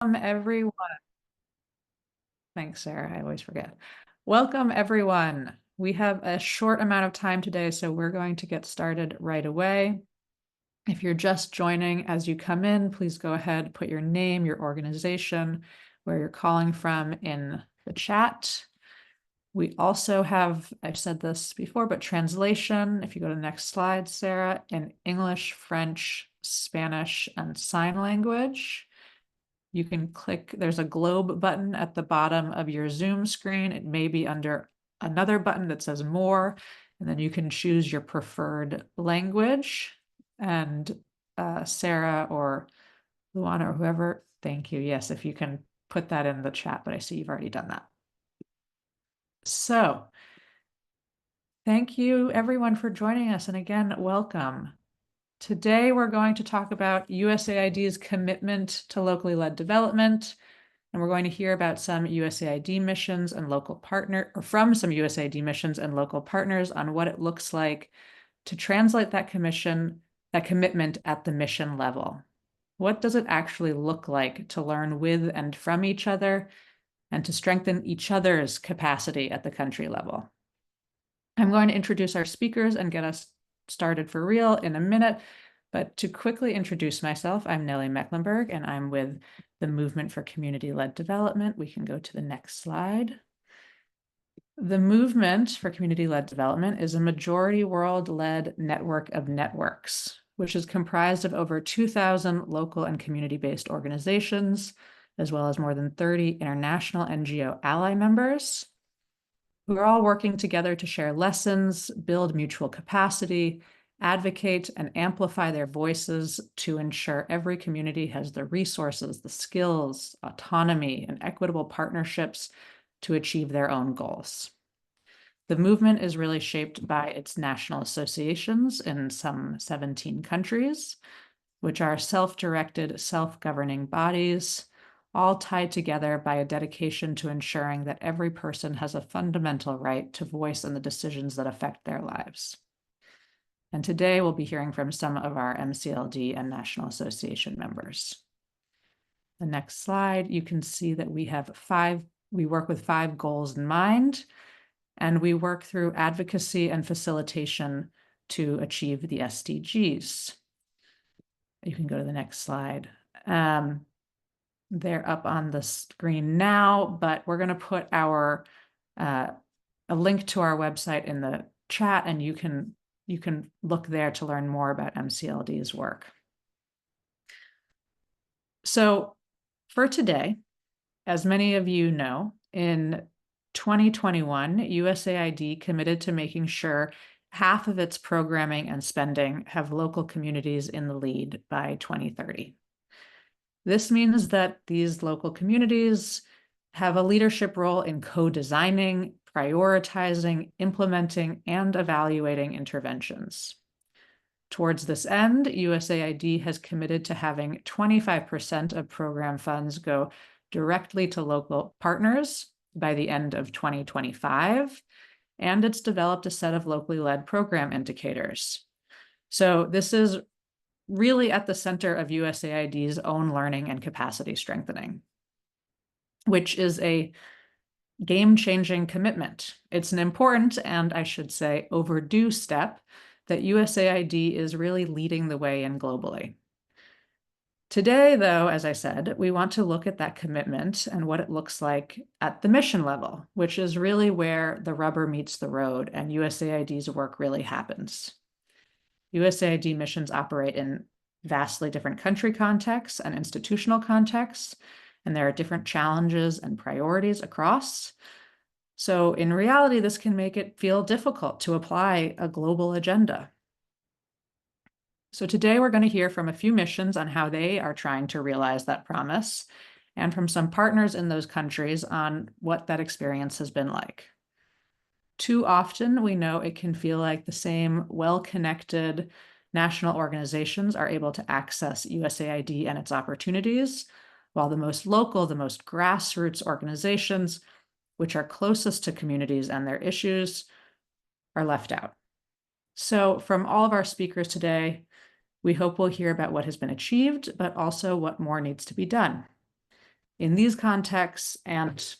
Everyone. Thanks, Sarah. I always forget. Welcome, everyone. We have a short amount of time today, so we're going to get started right away. If you're just joining as you come in, please go ahead, put your name, your organization, where you're calling from in the chat. We also have, I've said this before, but translation, if you go to the next slide, Sarah, in English, French, Spanish, and sign language. You can click, there's a globe button at the bottom of your Zoom screen. It may be under another button that says more, and then you can choose your preferred language. And Sarah or Luana or whoever, thank you. Yes, if you can put that in the chat, but I see you've already done that. So thank you everyone for joining us. And again, welcome. Today, we're going to talk about USAID's commitment to locally led development. And we're going to hear about some USAID missions and from some USAID missions and local partners on what it looks like to translate that commitment at the mission level. What does it actually look like to learn with and from each other and to strengthen each other's capacity at the country level? I'm going to introduce our speakers and get us started for real in a minute. But to quickly introduce myself, I'm Nellie Mecklenburg, and I'm with the Movement for Community-Led Development. We can go to the next slide. The Movement for Community-Led Development is a majority world-led network of networks, which is comprised of over 2,000 local and community-based organizations, as well as more than 30 international NGO ally members. We're all working together to share lessons, build mutual capacity, advocate, and amplify their voices to ensure every community has the resources, the skills, autonomy, and equitable partnerships to achieve their own goals. The movement is really shaped by its national associations in some 17 countries, which are self-directed, self-governing bodies, all tied together by a dedication to ensuring that every person has a fundamental right to voice in the decisions that affect their lives. And today we'll be hearing from some of our MCLD and National Association members. The next slide, you can see that we work with 5 goals in mind, and we work through advocacy and facilitation to achieve the SDGs. You can go to the next slide. They're up on the screen now, but we're going to put a link to our website in the chat, and you can look there to learn more about MCLD's work. So for today, as many of you know, in 2021, USAID committed to making sure half of its programming and spending have local communities in the lead by 2030. This means that these local communities have a leadership role in co-designing, prioritizing, implementing, and evaluating interventions. Towards this end, USAID has committed to having 25% of program funds go directly to local partners by the end of 2025, and it's developed a set of locally led program indicators. So this is really at the center of USAID's own learning and capacity strengthening, which is a game-changing commitment. It's an important, and I should say overdue step that USAID is really leading the way in globally. Today, though, as I said, we want to look at that commitment and what it looks like at the mission level, which is really where the rubber meets the road and USAID's work really happens. USAID missions operate in vastly different country contexts and institutional contexts, and there are different challenges and priorities across. So in reality, this can make it feel difficult to apply a global agenda. So today we're going to hear from a few missions on how they are trying to realize that promise, and from some partners in those countries on what that experience has been like. Too often, we know it can feel like the same well-connected national organizations are able to access USAID and its opportunities, while the most local, the most grassroots organizations, which are closest to communities and their issues, are left out. So from all of our speakers today, we hope we'll hear about what has been achieved, but also what more needs to be done. in these contexts and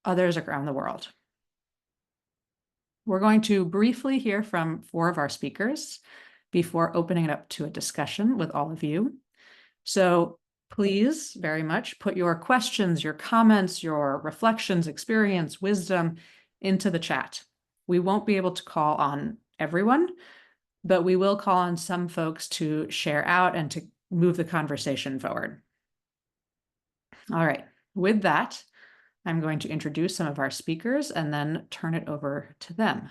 others around the world. We're going to briefly hear from 4 of our speakers before opening it up to a discussion with all of you. So please very much put your questions, your comments, your reflections, experience, wisdom into the chat. We won't be able to call on everyone, but we will call on some folks to share out and to move the conversation forward. All right, with that, I'm going to introduce some of our speakers and then turn it over to them.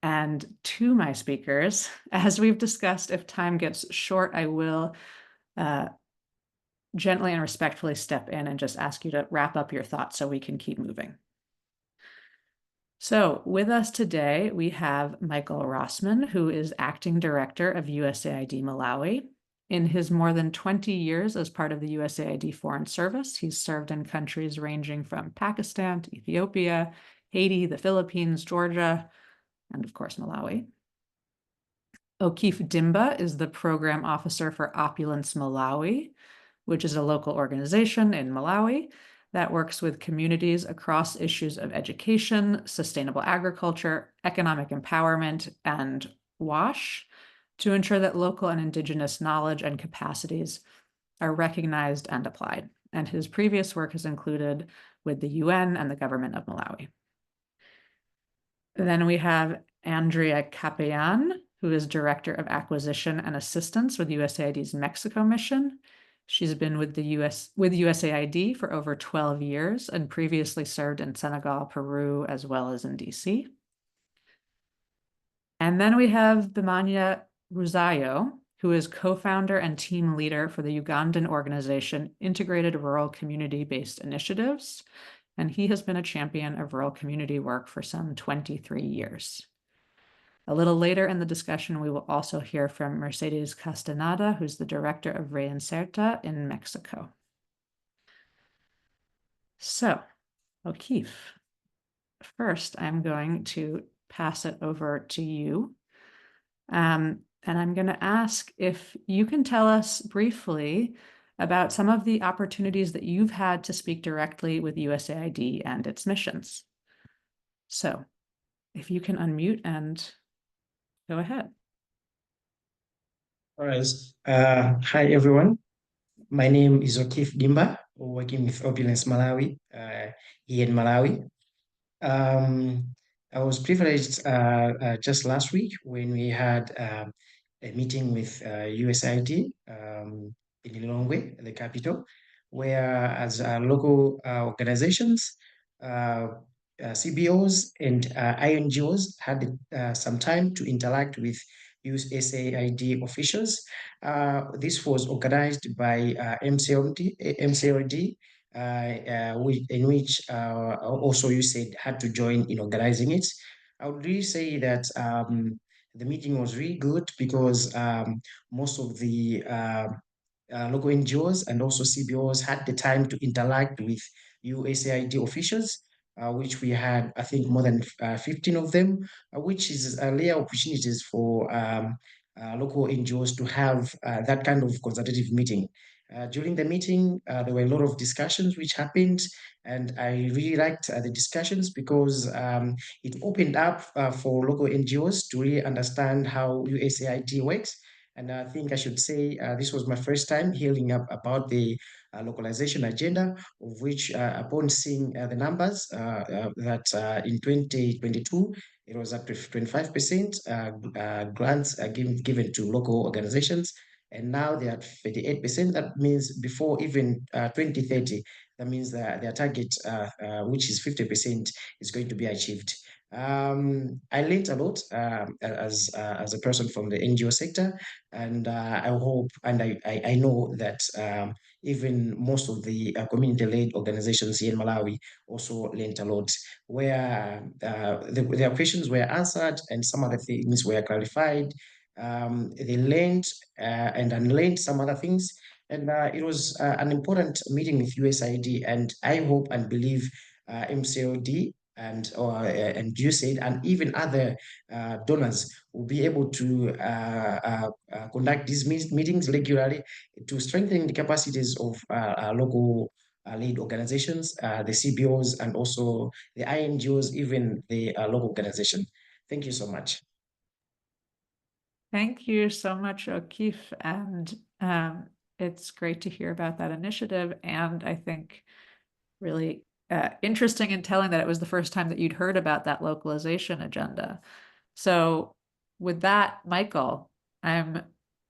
And to my speakers, as we've discussed, if time gets short, I will gently and respectfully step in and just ask you to wrap up your thoughts so we can keep moving. So with us today, we have Michael Rossman, who is Acting Director of USAID Malawi. In his more than 20 years as part of the USAID Foreign Service, he's served in countries ranging from Pakistan to Ethiopia, Haiti, the Philippines, Georgia, and of course, Malawi. O'Keefe Dimba is the Program Officer for Opulence Malawi, which is a local organization in Malawi that works with communities across issues of education, sustainable agriculture, economic empowerment, and WASH to ensure that local and indigenous knowledge and capacities are recognized and applied. And his previous work has included with the UN and the government of Malawi. Then we have Andrea Capean, who is Director of Acquisition and Assistance with USAID's Mexico mission. She's been with USAID for over 12 years and previously served in Senegal, Peru, as well as in DC. And then we have Bimanya Ruzayo, who is co-founder and team leader for the Ugandan organization Integrated Rural Community-Based Initiatives, and he has been a champion of rural community work for some 23 years. A little later in the discussion, we will also hear from Mercedes Castaneda, who's the director of Reinserta in Mexico. So, O'Keefe, first I'm going to pass it over to you. And I'm going to ask if you can tell us briefly about some of the opportunities that you've had to speak directly with USAID and its missions. So, if you can unmute and go ahead. All right. Hi, everyone. My name is O'Keefe Dimba, working with Opulence Malawi, here in Malawi. I was privileged just last week when we had a meeting with USAID in Lilongwe, the capital, where as local organizations, CBOs and INGOs had some time to interact with USAID officials. This was organized by MCLD, in which also USAID had to join in organizing it. I would really say that the meeting was really good because most of the local NGOs and also CBOs had the time to interact with USAID officials, which we had, I think, more than 15 of them, which is rare opportunities for local NGOs to have that kind of consultative meeting. During the meeting, there were a lot of discussions which happened, and I really liked the discussions because it opened up for local NGOs to really understand how USAID works. And I think I should say this was my first time hearing about the localization agenda, of which upon seeing the numbers that in 2022, it was up to 25% grants given to local organizations. And now they are at 38%. That means before even 2030, that means that their target, which is 50%, is going to be achieved. I learned a lot as a person from the NGO sector, and I hope and I know that even most of the community-led organizations here in Malawi also learned a lot, where their questions were answered and some other things were clarified. They learned and unlearned some other things. And it was an important meeting with USAID, and I hope and believe MCLD and USAID and even other donors will be able to conduct these meetings regularly to strengthen the capacities of local lead organizations, the CBOs, and also the INGOs, even the local organization. Thank you so much. Thank you so much, O'Keefe. And it's great to hear about that initiative. And I think really interesting and telling that it was the first time that you'd heard about that localization agenda. So with that, Michael, I'm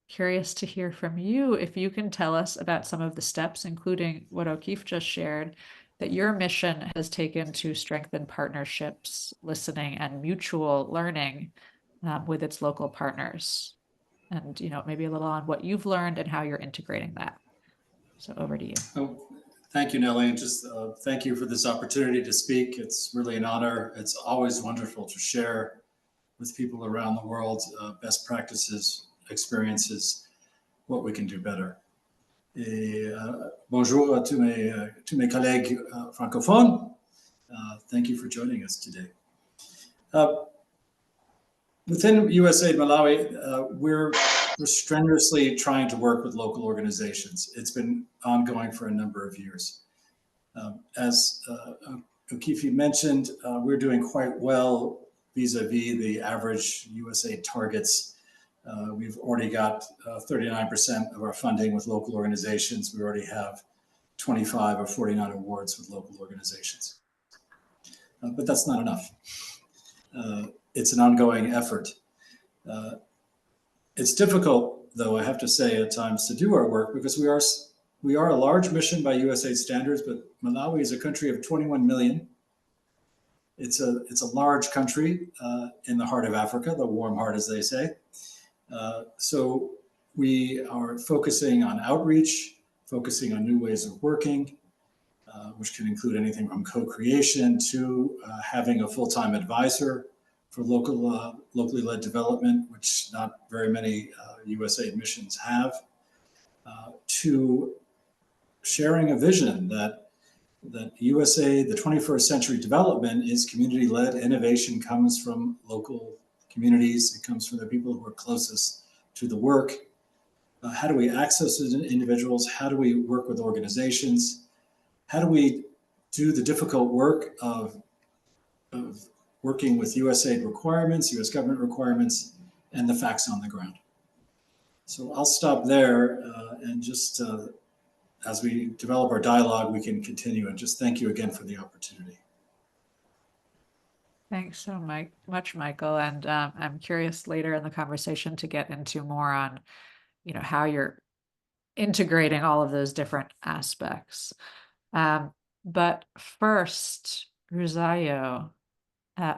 curious to hear from you if you can tell us about some of the steps, including what O'Keefe just shared, that your mission has taken to strengthen partnerships, listening, and mutual learning with its local partners. And, maybe a little on what you've learned and how you're integrating that. So over to you. Oh, thank you, Nellie. And just thank you for this opportunity to speak. It's really an honor. It's always wonderful to share with people around the world best practices, experiences, what we can do better. Et bonjour à tous mes collègues francophones. Thank you for joining us today. Within USAID Malawi, we're strenuously trying to work with local organizations. It's been ongoing for a number of years. As O'Keefe mentioned, we're doing quite well vis-a-vis the average USAID targets. We've already got 39% of our funding with local organizations. We already have 25 or 49 awards with local organizations. But that's not enough. It's an ongoing effort. It's difficult, though, I have to say at times, to do our work because we are a large mission by USAID standards, but Malawi is a country of 21 million. It's a large country in the heart of Africa, the warm heart, as they say. So we are focusing on outreach, focusing on new ways of working, which can include anything from co-creation to having a full-time advisor for locally led development, which not very many USAID missions have, to sharing a vision that USAID, the 21st century development, is community-led. Innovation comes from local communities. It comes from the people who are closest to the work. How do we access individuals? How do we work with organizations? How do we do the difficult work of working with USAID requirements, US government requirements, and the facts on the ground? So I'll stop there and just as we develop our dialogue, we can continue, and just thank you again for the opportunity. Thanks so much, Michael. And I'm curious later in the conversation to get into more on, how you're integrating all of those different aspects. But first, Rosario,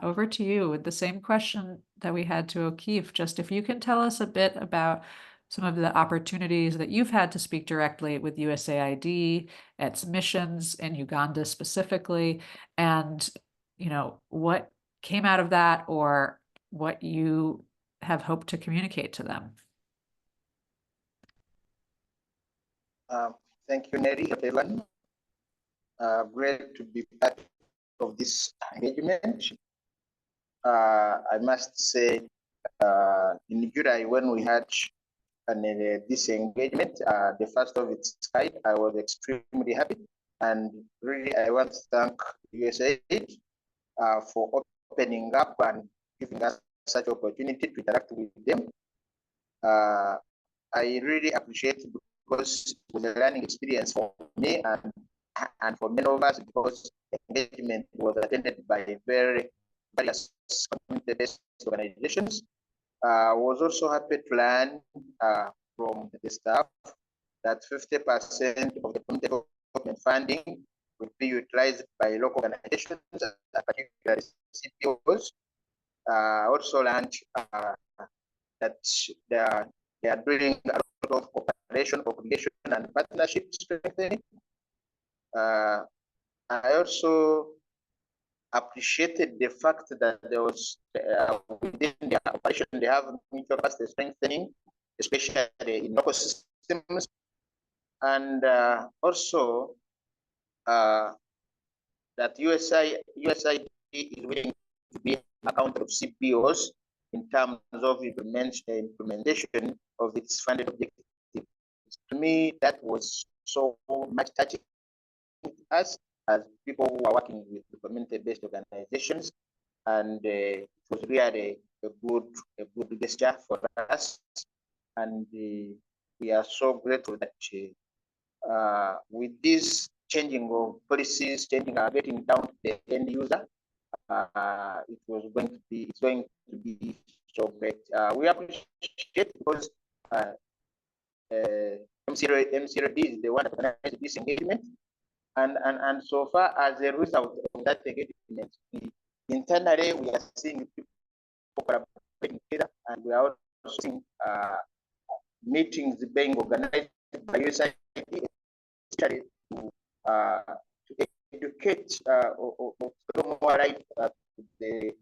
over to you with the same question that we had to O'Keefe. Just if you can tell us a bit about some of the opportunities that you've had to speak directly with USAID, its missions in Uganda specifically, and what came out of that or what you have hoped to communicate to them. Thank you, Nelly, everyone. Great to be part of this engagement. I must say, in July, when we had this engagement, the first of its kind, I was extremely happy. And really, I want to thank USAID for opening up and giving us such opportunity to interact with them. I really appreciate it because it was a learning experience for me and for many of us, because the engagement was attended by various community-based organizations. I was also happy to learn from the staff that 50% of the community development funding will be utilized by local organizations, particularly CPOs. Also learned that they are doing a lot of cooperation, obligation, and partnership strengthening. I also appreciated the fact that there was within the operation they have mutual capacity strengthening, especially in local systems, and also that USAID is willing to be accountable of CPOs in terms of implementation of its funded objectives. To me, that was so much touching us as people who are working with community-based organizations, and it was really a good gesture for us, and we are so grateful that with this changing of policies, getting down to the end user, it's going to be so great. We appreciate because MCLD is the one that organized this engagement, and so far as a result of that engagement, internally we are seeing people collaborating together, and we are also seeing meetings being organized by USAID, especially to educate or more right the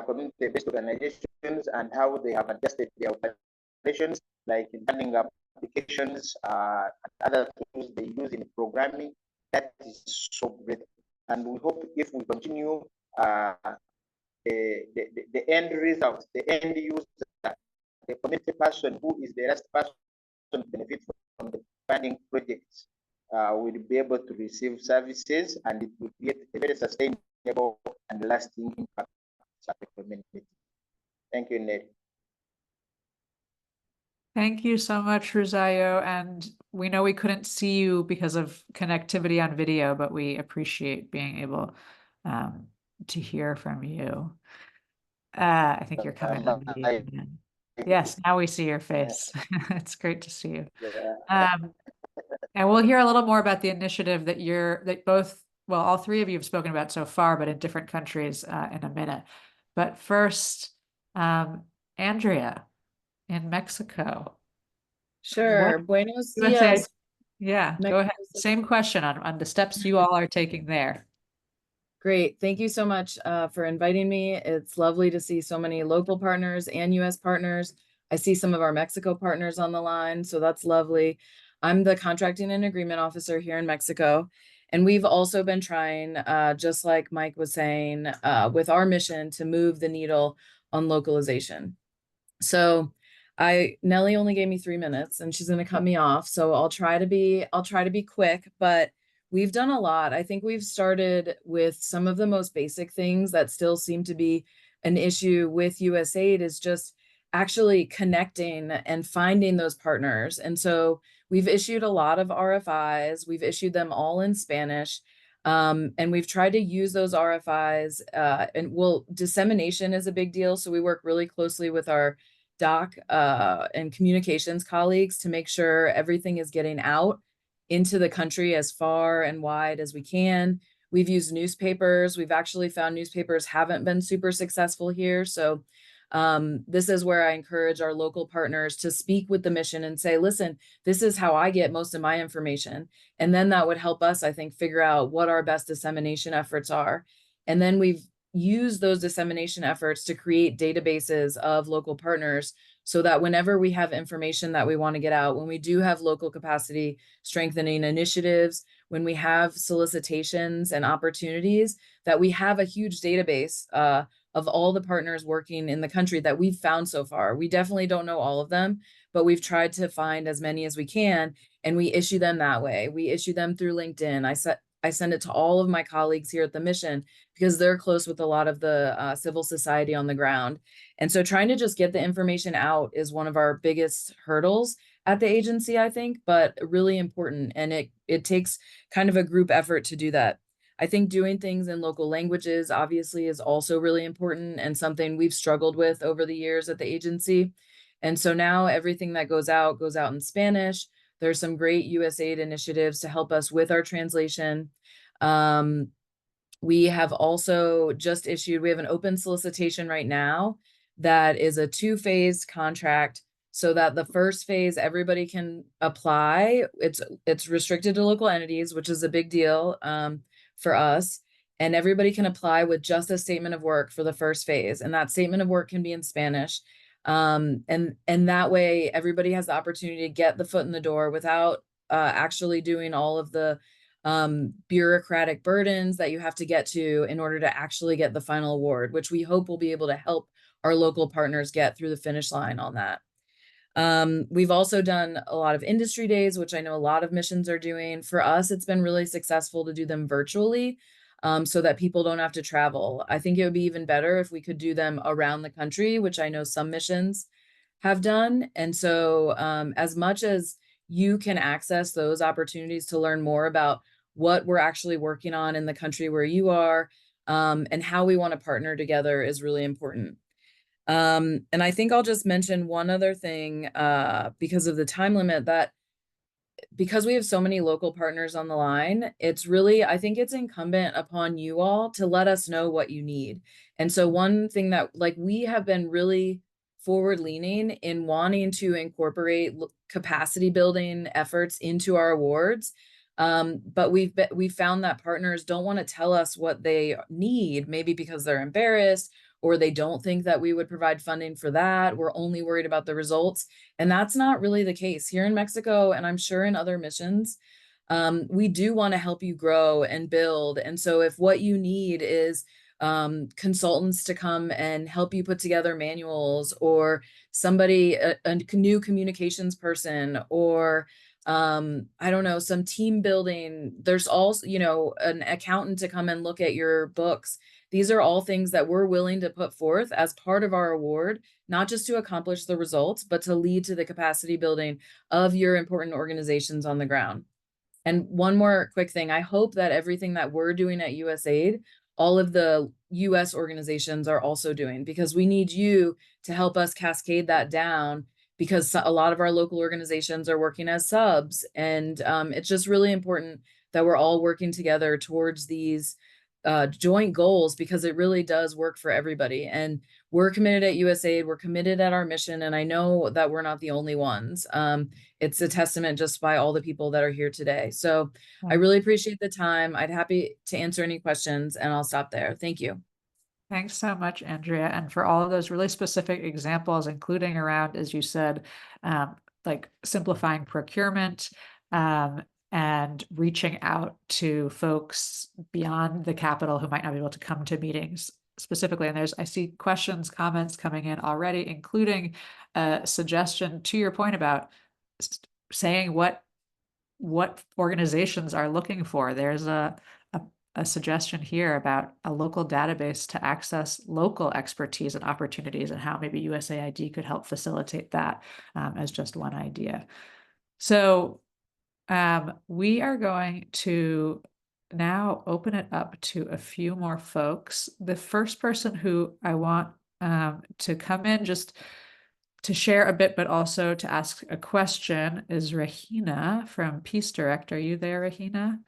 community-based organizations and how they have adjusted their operations, like running applications and other tools they use in programming. That is so great, and we hope if we continue, the end result, the end user, the community person who is the last person to benefit from the funding projects, will be able to receive services, and it will create a very sustainable and lasting impact on the community. Thank you, Ned. Thank you so much, Rosario. And we know we couldn't see you because of connectivity on video, but we appreciate being able to hear from you. I think you're coming on video again. Yes, now we see your face. It's great to see you. And we'll hear a little more about the initiative that all three of you have spoken about so far, but in different countries in a minute. But first, Andrea in Mexico. Sure. Buenos dias. Yeah, go ahead. Same question on the steps you all are taking there. Great. Thank you so much for inviting me. It's lovely to see so many local partners and US partners. I see some of our Mexico partners on the line, so that's lovely. I'm the contracting and agreement officer here in Mexico, and we've also been trying, just like Mike was saying, with our mission to move the needle on localization. So Nellie only gave me 3 minutes and she's going to cut me off. So I'll try to be quick, but we've done a lot. I think we've started with some of the most basic things that still seem to be an issue with USAID, is just actually connecting and finding those partners. And so we've issued a lot of RFIs. We've issued them all in Spanish. And we've tried to use those RFIs, dissemination is a big deal. So we work really closely with our doc and communications colleagues to make sure everything is getting out into the country as far and wide as we can. We've used newspapers. We've actually found newspapers haven't been super successful here. So this is where I encourage our local partners to speak with the mission and say, listen, this is how I get most of my information. And then that would help us, I think, figure out what our best dissemination efforts are. And then we've used those dissemination efforts to create databases of local partners so that whenever we have information that we want to get out, when we do have local capacity strengthening initiatives, when we have solicitations and opportunities, that we have a huge database of all the partners working in the country that we've found so far. We definitely don't know all of them, but we've tried to find as many as we can, and we issue them that way. We issue them through LinkedIn. I send it to all of my colleagues here at the mission because they're close with a lot of the civil society on the ground. And so trying to just get the information out is one of our biggest hurdles at the agency, I think, but really important. And it takes kind of a group effort to do that. I think doing things in local languages obviously is also really important and something we've struggled with over the years at the agency. And so now everything that goes out in Spanish. There's some great USAID initiatives to help us with our translation. We have also just issued, we have an open solicitation right now that is a 2-phase contract, so that the first phase, everybody can apply. It's restricted to local entities, which is a big deal for us. And everybody can apply with just a statement of work for the first phase. And that statement of work can be in Spanish. And that way everybody has the opportunity to get the foot in the door without actually doing all of the bureaucratic burdens that you have to get to in order to actually get the final award, which we hope will be able to help our local partners get through the finish line on that. We've also done a lot of industry days, which I know a lot of missions are doing. For us, it's been really successful to do them virtually, so that people don't have to travel. I think it would be even better if we could do them around the country, which I know some missions have done. And so as much as you can access those opportunities to learn more about what we're actually working on in the country where you are, and how we want to partner together is really important. And I think I'll just mention one other thing, because of the time limit, that because we have so many local partners on the line, it's really, I think it's incumbent upon you all to let us know what you need. And so one thing that, like, we have been really forward leaning in wanting to incorporate capacity building efforts into our awards. But we've found that partners don't want to tell us what they need, maybe because they're embarrassed, or they don't think that we would provide funding for that. We're only worried about the results. And that's not really the case here in Mexico, and I'm sure in other missions. We do want to help you grow and build. And so if what you need is consultants to come and help you put together manuals, or somebody, a new communications person, or I don't know, some team building, there's also, an accountant to come and look at your books. These are all things that we're willing to put forth as part of our award, not just to accomplish the results, but to lead to the capacity building of your important organizations on the ground. And one more quick thing, I hope that everything that we're doing at USAID, all of the US organizations are also doing, because we need you to help us cascade that down, because a lot of our local organizations are working as subs. And it's just really important that we're all working together towards these joint goals, because it really does work for everybody. And we're committed at USAID, we're committed at our mission, and I know that we're not the only ones. It's a testament just by all the people that are here today. So I really appreciate the time. I'd happy to answer any questions, and I'll stop there. Thank you. Thanks so much, Andrea, and for all of those really specific examples, including around, as you said, like simplifying procurement, and reaching out to folks beyond the Capitol who might not be able to come to meetings specifically. And I see questions, comments coming in already, including a suggestion to your point about saying what organizations are looking for. There's a suggestion here about a local database to access local expertise and opportunities, and how maybe USAID could help facilitate that, as just one idea. So we are going to now open it up to a few more folks. The first person who I want to come in just to share a bit, but also to ask a question, is Regina from Peace Direct. Are you there, Regina?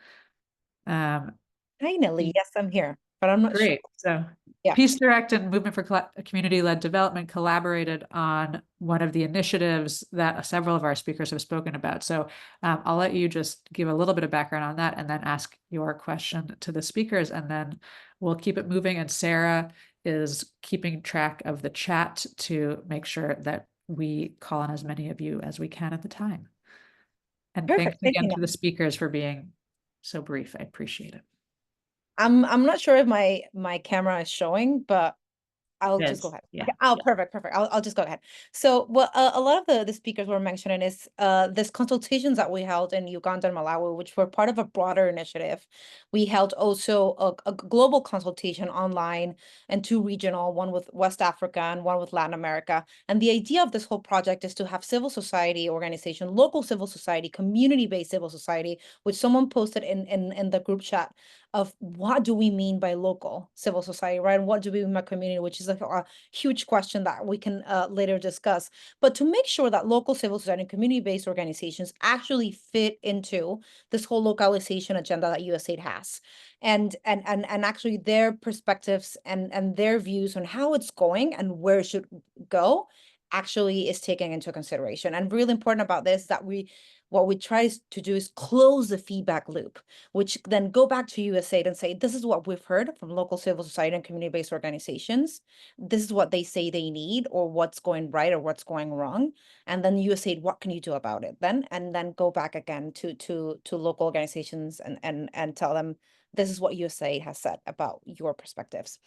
Finally, yes, I'm here, but I'm not Great. sure. So Yeah. Peace Direct and Movement for Community-Led Development collaborated on one of the initiatives that several of our speakers have spoken about. So I'll let you just give a little bit of background on that, and then ask your question to the speakers, and then we'll keep it moving. And Sarah is keeping track of the chat to make sure that we call on as many of you as we can at the time. And Perfect. thanks again Thank to you. the speakers for being so brief. I appreciate it. I'm not sure if my camera is showing, but I'll just go ahead. Yeah. Okay. Oh, perfect. I'll just go ahead. So what a lot of the speakers were mentioning is this consultations that we held in Uganda and Malawi, which were part of a broader initiative. We held also a global consultation online, and 2 regional, one with West Africa and one with Latin America. And the idea of this whole project is to have civil society organization, local civil society, community-based civil society, which someone posted in the group chat, of what do we mean by local civil society, right? And what do we mean by community, which is a huge question that we can later discuss. But to make sure that local civil society and community-based organizations actually fit into this whole localization agenda that USAID has, and actually their perspectives and their views on how it's going and where it should go actually is taken into consideration. And really important about this that what we try to do is close the feedback loop, which then go back to USAID and say, this is what we've heard from local civil society and community-based organizations. This is what they say they need, or what's going right or what's going wrong. And then USAID, what can you do about it then? And then go back again to local organizations and tell them, this is what USAID has said about your perspectives.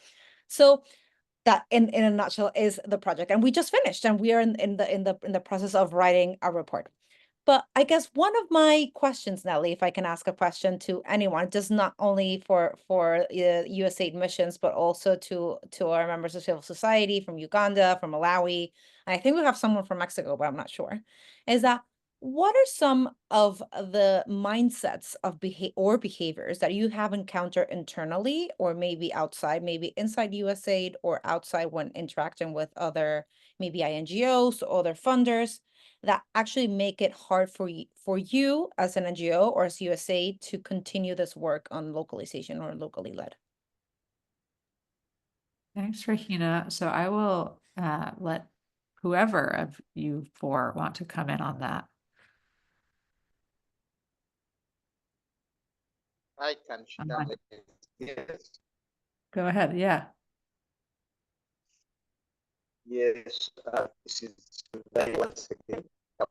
So that in a nutshell is the project. And we just finished, and we are in the process of writing a report. But I guess one of my questions, Nelly, if I can ask a question to anyone, just not only for USAID missions, but also to our members of civil society from Uganda, from Malawi, and I think we have someone from Mexico, but I'm not sure, is that what are some of the mindsets of behaviors that you have encountered internally, or maybe outside, maybe inside USAID or outside when interacting with other maybe NGOs or other funders, that actually make it hard for you as an NGO or as USAID to continue this work on localization or locally led? Thanks, Regina. So I will let whoever of you four want to come in on that. I can share my experience. Go ahead. Yeah. Yes, this is very once again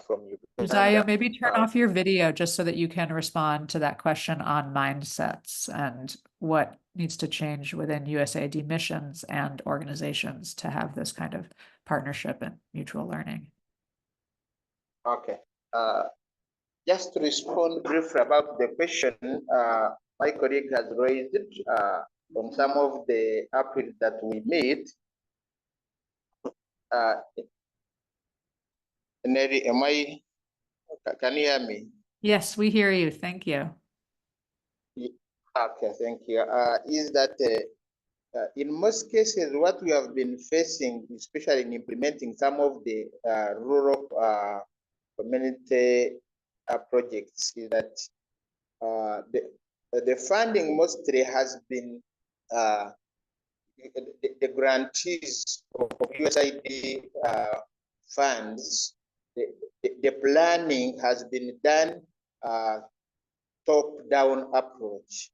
from you. Zayo, maybe turn off your video just so that you can respond to that question on mindsets and what needs to change within USAID missions and organizations to have this kind of partnership and mutual learning. Okay. Just to respond briefly about the question my colleague has raised on some of the appeals that we made. Neri, can you hear me? Yes, we hear you. Thank you. Okay, thank you. Is that in most cases, what we have been facing, especially in implementing some of the rural community projects, is that the funding mostly has been the grantees of USAID funds. The planning has been done top-down approach.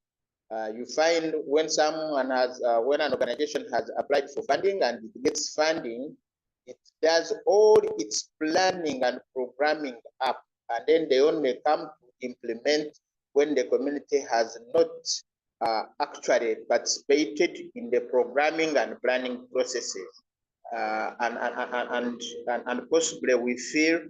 You find when someone has, when an organization has applied for funding and it gets funding, it does all its planning and programming up, and then they only come to implement when the community has not actually participated in the programming and planning processes. And possibly we feel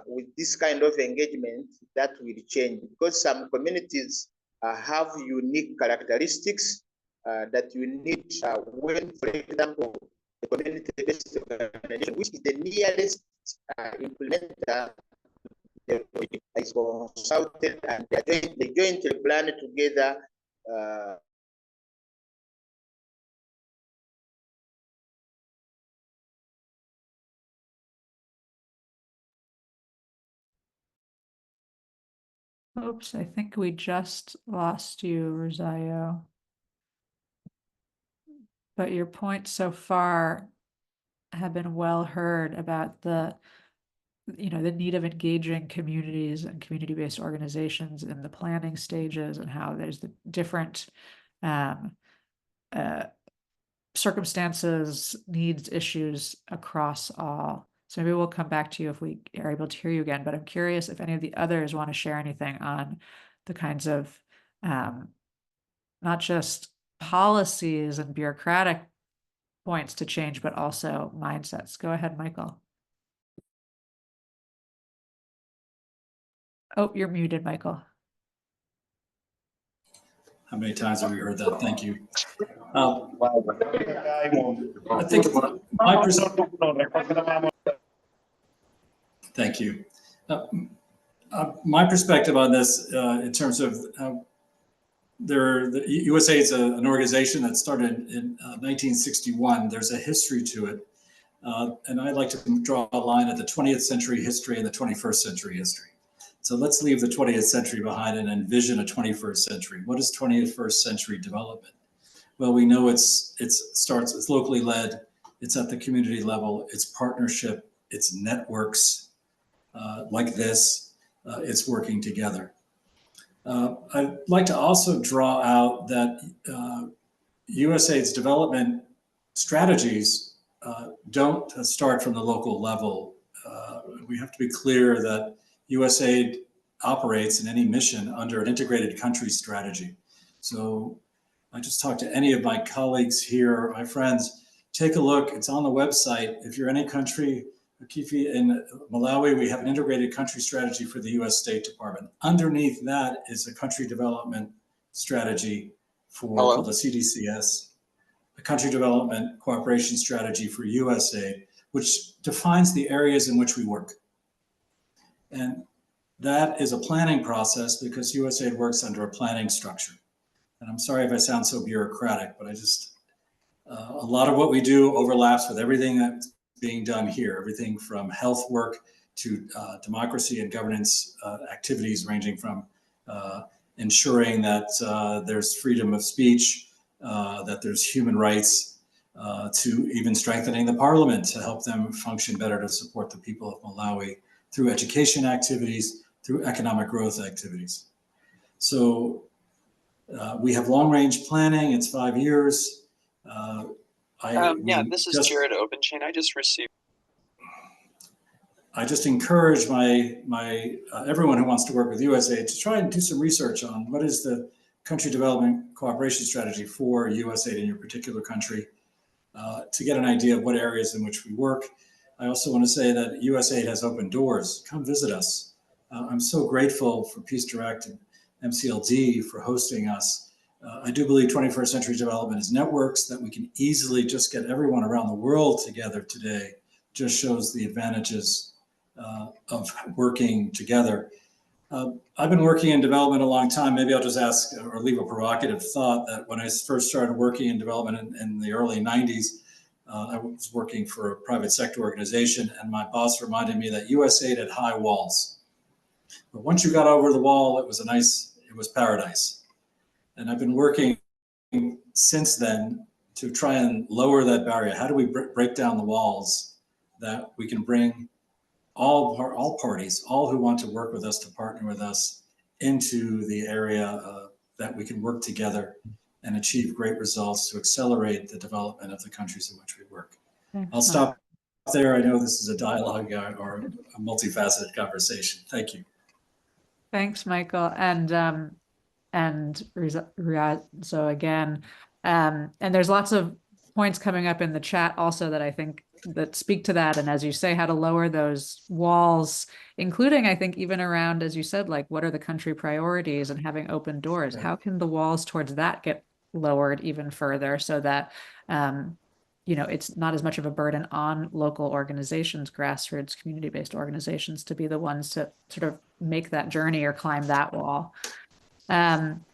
with this kind of engagement that will change, because some communities have unique characteristics that you need when, for example, the community-based organization, which is the nearest implementer, is consulted and they jointly plan together. Oops, I think we just lost you, Rosario. But your points so far have been well heard about the need of engaging communities and community-based organizations in the planning stages, and how there's the different circumstances, needs, issues across all. So maybe we'll come back to you if we are able to hear you again, but I'm curious if any of the others want to share anything on the kinds of not just policies and bureaucratic points to change, but also mindsets. Go ahead, Michael. Oh, you're muted, Michael. How many times have we heard that? Thank you. I think my thank you. My perspective on this, in terms of the USAID is an organization that started in 1961. There's a history to it. And I'd like to draw a line at the 20th century history and the 21st century history. So let's leave the 20th century behind and envision a 21st century. What is 21st century development? Well, we know it's locally led, it's at the community level, it's partnership, it's networks like this, it's working together. I'd like to also draw out that USAID's development strategies don't start from the local level. We have to be clear that USAID operates in any mission under an integrated country strategy. So I just talked to any of my colleagues here, my friends, take a look, it's on the website. If you're any country, Kifi, in Malawi, we have an integrated country strategy for the US State Department. Underneath that is a country development strategy for the CDCS, a country development cooperation strategy for USAID, which defines the areas in which we work. And that is a planning process because USAID works under a planning structure. And I'm sorry if I sound so bureaucratic, but I just, a lot of what we do overlaps with everything that's being done here, everything from health work to democracy and governance activities, ranging from ensuring that there's freedom of speech, that there's human rights, to even strengthening the parliament to help them function better to support the people of Malawi through education activities, through economic growth activities. So we have long-range planning, it's 5 years. Yeah, this is Jared Openchain. I just encourage everyone who wants to work with USAID to try and do some research on what is the country development cooperation strategy for USAID in your particular country, to get an idea of what areas in which we work. I also want to say that USAID has open doors. Come visit us. I'm so grateful for Peace Direct and MCLD for hosting us. I do believe 21st century development is networks that we can easily just get everyone around the world together today. Just shows the advantages of working together. I've been working in development a long time. Maybe I'll just ask or leave a provocative thought that when I first started working in development in the early 90s, I was working for a private sector organization, and my boss reminded me that USAID had high walls. But once you got over the wall, it was paradise. And I've been working since then to try and lower that barrier. How do we break down the walls that we can bring all parties, all who want to work with us, to partner with us into the area that we can work together and achieve great results to accelerate the development of the countries in which we work. I'll stop there. I know this is a dialogue or a multifaceted conversation. Thank you. Thanks, Michael. And so again, and there's lots of points coming up in the chat also that I think that speak to that. And as you say, how to lower those walls, including, I think, even around, as you said, like, what are the country priorities and having open doors? How can the walls towards that get lowered even further so that, it's not as much of a burden on local organizations, grassroots, community-based organizations, to be the ones to sort of make that journey or climb that wall. I'm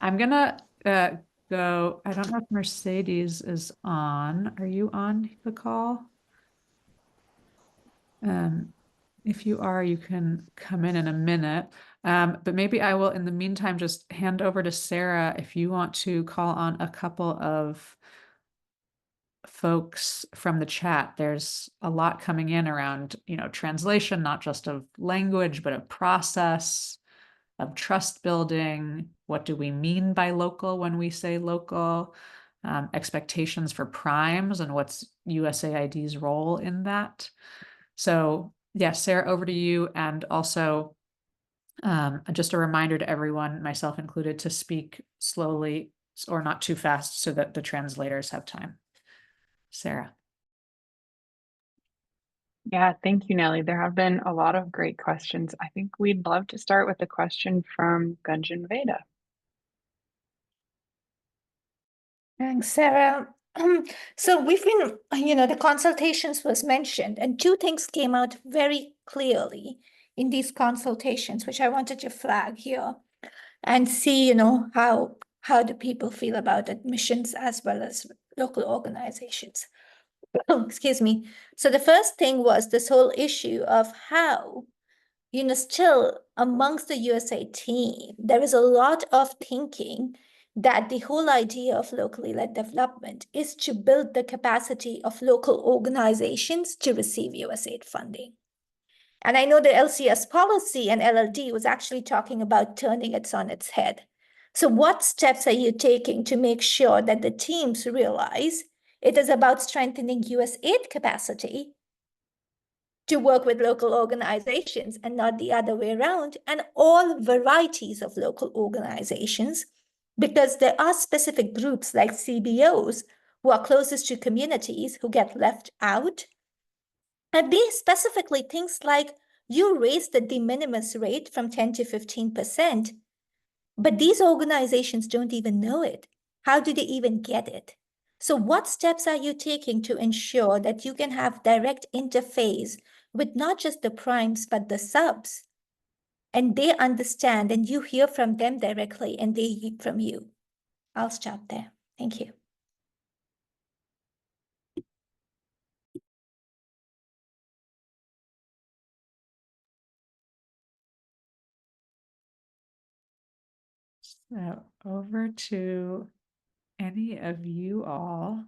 gonna go, I don't know if Mercedes is on. Are you on the call? If you are, you can come in a minute. But maybe I will, in the meantime, just hand over to Sarah if you want to call on a couple of folks from the chat. There's a lot coming in around, translation, not just of language, but of process, of trust building. What do we mean by local when we say local? Expectations for primes and what's USAID's role in that. So yes, Sarah, over to you. And also just a reminder to everyone, myself included, to speak slowly or not too fast so that the translators have time. Sarah. Yeah, thank you, Nelly. There have been a lot of great questions. I think we'd love to start with a question from Gunjan Veda. Thanks, Sarah. So we've been, the consultations was mentioned, and two things came out very clearly in these consultations, which I wanted to flag here and see, how do people feel about admissions as well as local organizations. Excuse me. So the first thing was this whole issue of how, still amongst the USA team, there is a lot of thinking that the whole idea of locally led development is to build the capacity of local organizations to receive USAID funding. And I know the LCS policy and LLD was actually talking about turning it on its head. So what steps are you taking to make sure that the teams realize it is about strengthening USAID capacity to work with local organizations and not the other way around, and all varieties of local organizations, because there are specific groups like CBOs who are closest to communities who get left out. And they specifically things like you raise the de minimis rate from 10 to 15%, but these organizations don't even know it. How do they even get it? So what steps are you taking to ensure that you can have direct interface with not just the primes, but the subs? And they understand and you hear from them directly and they hear from you. I'll stop there. Thank you. So over to any of you all.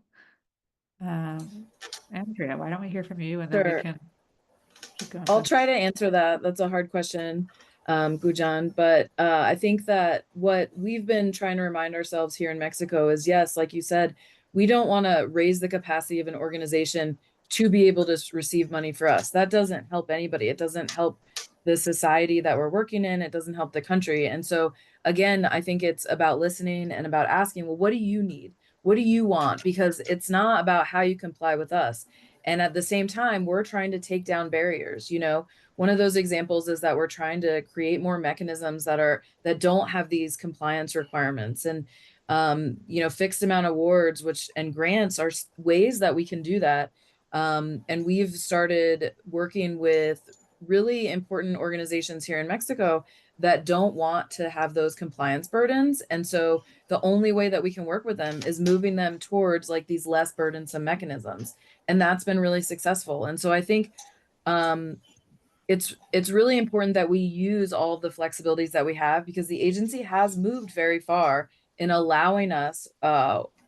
Andrea, why don't we hear from you and then we Sure. can keep going. I'll try to answer that. That's a hard question, Gujan, but I think that what we've been trying to remind ourselves here in Mexico is, yes, like you said, we don't want to raise the capacity of an organization to be able to receive money for us. That doesn't help anybody. It doesn't help the society that we're working in. It doesn't help the country. And so, again, I think it's about listening and about asking, well, what do you need? What do you want? Because it's not about how you comply with us. And at the same time, we're trying to take down barriers. You know, one of those examples is that we're trying to create more mechanisms that don't have these compliance requirements. And you know, fixed amount awards, and grants are ways that we can do that. And we've started working with really important organizations here in Mexico that don't want to have those compliance burdens. And so the only way that we can work with them is moving them towards like these less burdensome mechanisms. And that's been really successful. And so I think it's really important that we use all the flexibilities that we have, because the agency has moved very far in allowing us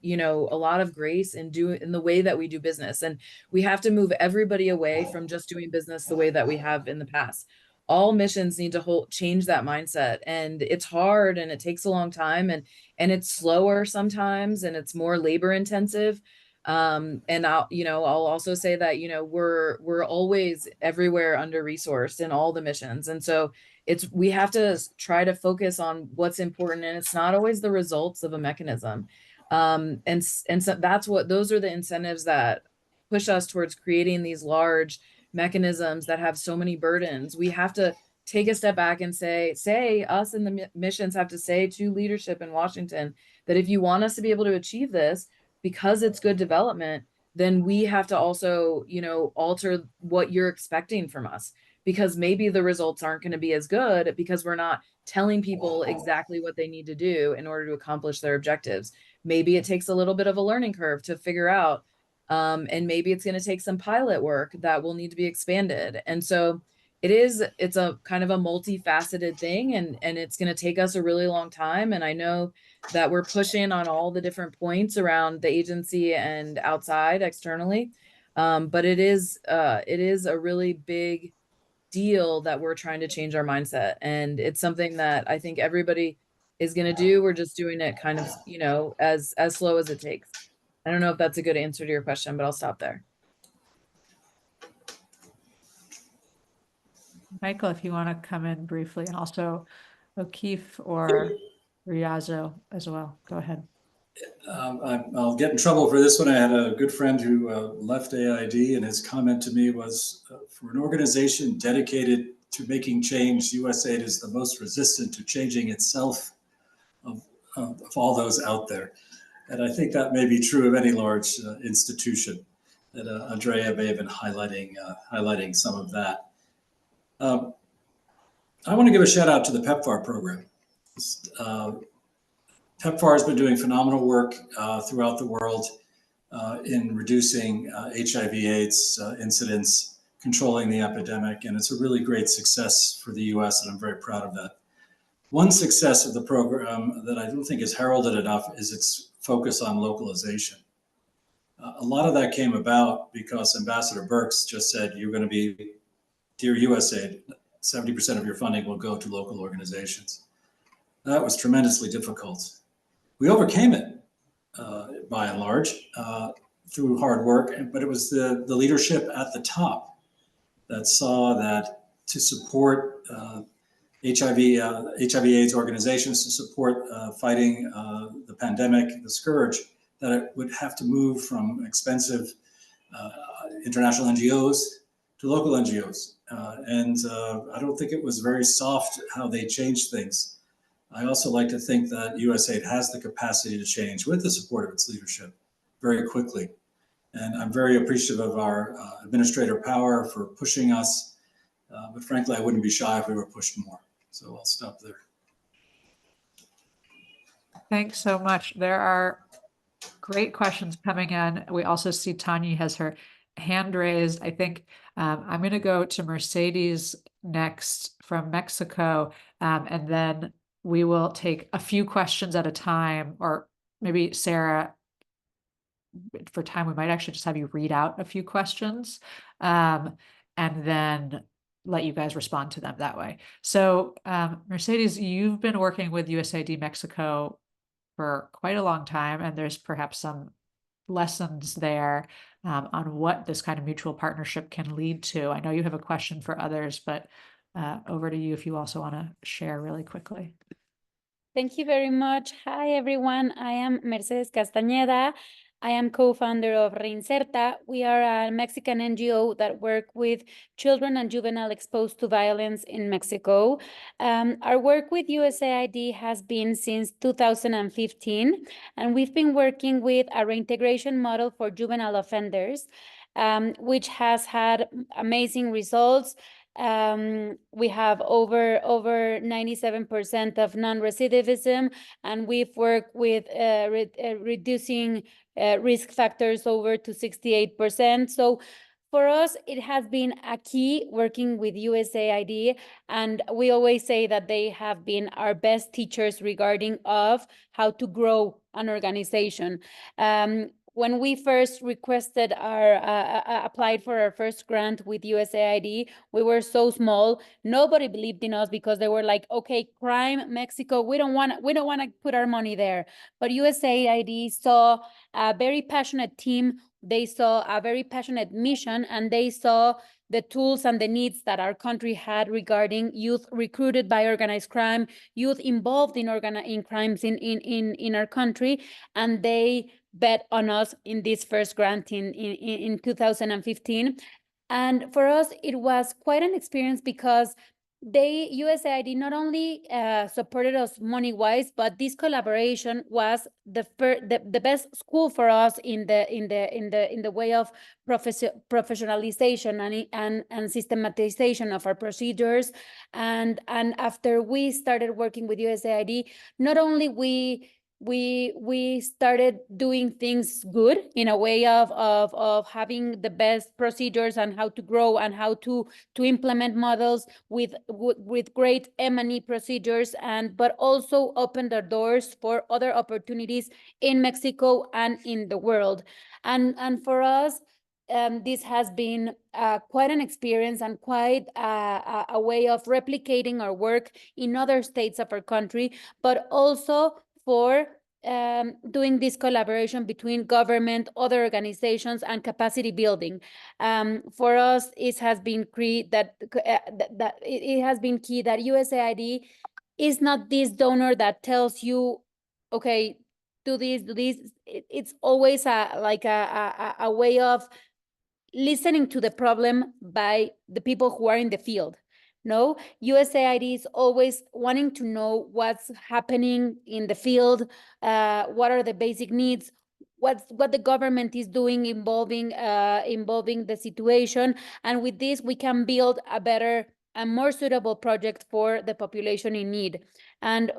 you know, a lot of grace in the way that we do business. And we have to move everybody away from just doing business the way that we have in the past. All missions need to change that mindset, and it's hard and it takes a long time, and it's slower sometimes, and it's more labor intensive. And I'll also say that, you know, we're always everywhere under resourced in all the missions. And so we have to try to focus on what's important, and it's not always the results of a mechanism. And so those are the incentives that push us towards creating these large mechanisms that have so many burdens. We have to take a step back and say us in the missions have to say to leadership in Washington that if you want us to be able to achieve this, because it's good development, then we have to also, you know, alter what you're expecting from us, because maybe the results aren't going to be as good because we're not telling people exactly what they need to do in order to accomplish their objectives. Maybe it takes a little bit of a learning curve to figure out, and maybe it's going to take some pilot work that will need to be expanded. And so it's a kind of a multifaceted thing, and it's going to take us a really long time. And I know that we're pushing on all the different points around the agency and outside externally. But it is a really big deal that we're trying to change our mindset. And it's something that I think everybody is going to do. We're just doing it kind of, you know, as slow as it takes. I don't know if that's a good answer to your question, but I'll stop there. Michael, if you want to come in briefly, and also O'Keefe or Riazo as well. Go ahead. I'll get in trouble for this one. I had a good friend who left AID, and his comment to me was, for an organization dedicated to making change, USAID is the most resistant to changing itself of all those out there. And I think that may be true of any large institution. That Andrea may have been highlighting some of that. I want to give a shout out to the PEPFAR program. PEPFAR has been doing phenomenal work throughout the world in reducing HIV/AIDS incidents, controlling the epidemic, and it's a really great success for the US, and I'm very proud of that. One success of the program that I don't think is heralded enough is its focus on localization. A lot of that came about because Ambassador Birx just said, you're going to be, dear USAID, 70% of your funding will go to local organizations. That was tremendously difficult. We overcame it by and large through hard work, but it was the leadership at the top that saw that to support HIV/AIDS organizations, to support fighting the pandemic, the scourge, that it would have to move from expensive international NGOs to local NGOs. And I don't think it was very soft how they changed things. I also like to think that USAID has the capacity to change with the support of its leadership very quickly. And I'm very appreciative of our Administrator Power for pushing us. But frankly, I wouldn't be shy if we were pushed more. So I'll stop there. Thanks so much. There are great questions coming in. We also see Tanya has her hand raised. I think I'm going to go to Mercedes next from Mexico, and then we will take a few questions at a time, or maybe Sarah, for time, we might actually just have you read out a few questions, and then let you guys respond to them that way. So Mercedes, you've been working with USAID Mexico for quite a long time, and there's perhaps some lessons there on what this kind of mutual partnership can lead to. I know you have a question for others, but over to you if you also want to share really quickly. Thank you very much. Hi, everyone. I am Mercedes Castañeda. I am co-founder of Reinserta. We are a Mexican NGO that work with children and juvenile exposed to violence in Mexico. Our work with USAID has been since 2015, and we've been working with a reintegration model for juvenile offenders, which has had amazing results. We have over 97% of non-recidivism, and we've worked with reducing risk factors over to 68%. So for us, it has been a key working with USAID, and we always say that they have been our best teachers regarding of how to grow an organization. When we first requested applied for our first grant with USAID, we were so small. Nobody believed in us because they were like, okay, crime, Mexico, we don't want to put our money there. But USAID saw a very passionate team. They saw a very passionate mission, and they saw the tools and the needs that our country had regarding youth recruited by organized crime, youth involved in crimes in our country, and they bet on us in this first grant in 2015. And for us, it was quite an experience because USAID not only supported us money-wise, but this collaboration was the best school for us in the way of professionalization and systematization of our procedures. And after we started working with USAID, not only we started doing things good in a way of having the best procedures and how to grow and how to implement models with great M&E procedures, but also open the doors for other opportunities in Mexico and in the world. And for us, this has been quite an experience and quite a way of replicating our work in other states of our country, but also for doing this collaboration between government, other organizations, and capacity building. For us, it has been key that USAID is not this donor that tells you, okay, do this, do this. It's always a way of listening to the problem by the people who are in the field. No, USAID is always wanting to know what's happening in the field, what are the basic needs, what the government is doing involving the situation, and with this we can build a better and more suitable project for the population in need. And